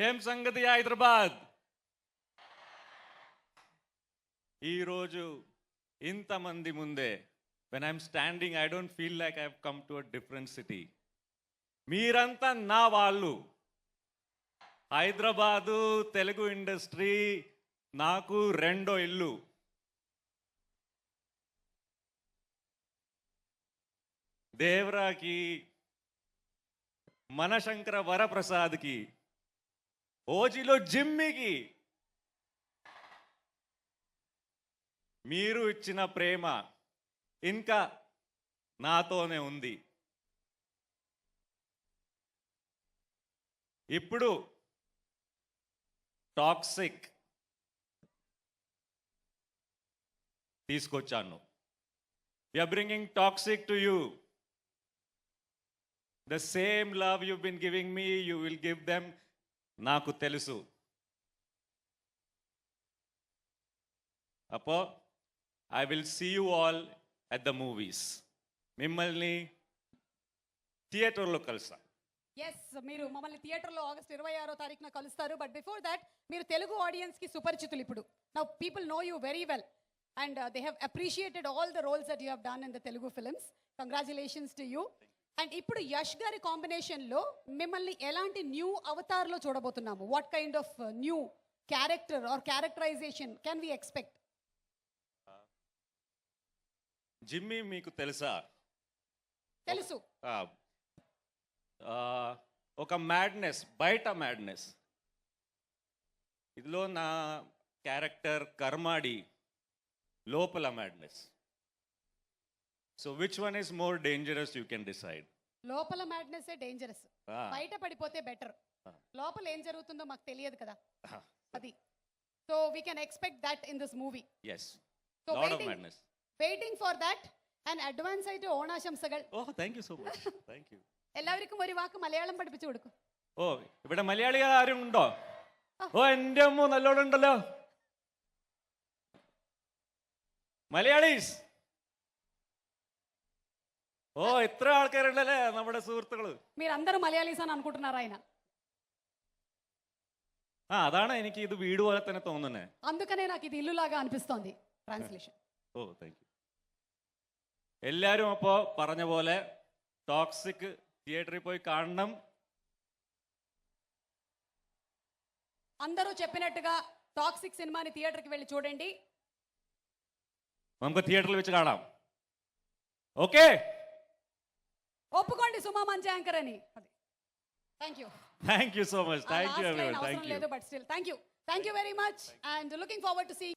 ఏం సంగతి హైదరాబాద్. ఈరోజు ఇంతమంది ముందే when I'm standing, I don't feel like I've come to a different city. మీరంతా నా వాళ్ళు. హైదరాబాదు తెలుగు ఇండస్ట్రీ నాకు రెండో ఇల్లు. దేవరాకి, మనశంకర వరప్రసాద్కి, ఓజీలో జిమ్మికి మీరు ఇచ్చిన ప్రేమ ఇంకా నాతోనే ఉంది. ఇప్పుడు టాక్సిక్ తీసుకొచ్చాను. We are bringing toxic to you. The same love you've been giving me, you will give them. నాకు తెలుసు. అప్పో I will see you all at the movies. మిమ్మల్ని థియేటర్లో కలుస్తా. ఎస్, మీరు మమ్మల్ని థియేటర్లో ఆగస్ట్ 26వ తారీఖున కలుస్తారు. బట్ బిఫోర్ దాట్ మీరు తెలుగు ఆడియన్స్కి సుపరిచితులు. ఇప్పుడు now people know you very well and they have appreciated all the roles that you have done in the Telugu films. Congratulations to you. And ఇప్పుడు యష్ గారి కాంబినేషన్లో మిమ్మల్ని ఎలాంటి న్యూ అవతార్లో చూడబోతున్నాము? What kind of new character or characterization can we expect? Jimmy మీకు తెలుసా? తెలుసు. ఒక మ్యాడ్నెస్, బయట మ్యాడ్నెస్. ఇదిలో నా క్యారెక్టర్ కర్మాడి, లోపల madness. So which one is more dangerous you can decide. లోపల మ్యాడ్నెస్ డేంజరస్, బయట పడిపోతే బెటర్. లోపల ఏం జరుగుతుందో మాకు తెలియదు కదా, అది. So we can expect that in this movie. yes, lot of madness. Waiting for that and advance ആയിട്ട് ഓണാശംസകൾ. Oh, thank you so much. Thank you. എല്ലാവർക്കും ഒരു വാക്ക് മലയാളം പഠിപ്പിച്ചു കൊടുക്കും. ഓ, ഇവിടെ മലയാളികൾ ആരും ഉണ്ടോ? ഓ, എൻ്റെ അമ്മ നല്ലോണുണ്ടല്ലോ മലയാളീസ്. ഓ, ഇത്ര ആൾക്കാരുണ്ടല്ലേ നമ്മുടെ സുഹൃത്തുക്കള്. మీరందరూ మలయాళీస్ అని అనుకుంటున్నారు ఆయన. అതാണ് എനിക്ക് ഇത് വീട് പോലെ തന്നെ തോന്നുന്നത്. అందుకనే నాకు ఇది ఇల్లులాగా అనిపిస్తోంది ట్రాన్స్లేషన్. Oh, thank you. എല്ലാവരും അപ്പോൾ പറഞ്ഞ പോലെ ടോക്സിക് థియేటర్కి పోయి കാണണം. అందరూ చెప్పినట్టుగా టాక్సిక్ సినిమాని థియేటర్కి వెళ్ళి చూడండి. നമുക്ക് థియేటర్లో വെച്ച് കാണാം. ఓకే, ఒప్పుకోండి సుమా మంచి యాంకర్ అని. Thank you. Thank you so much. Thank you everyone. Thank you. But still thank you very much and looking forward to see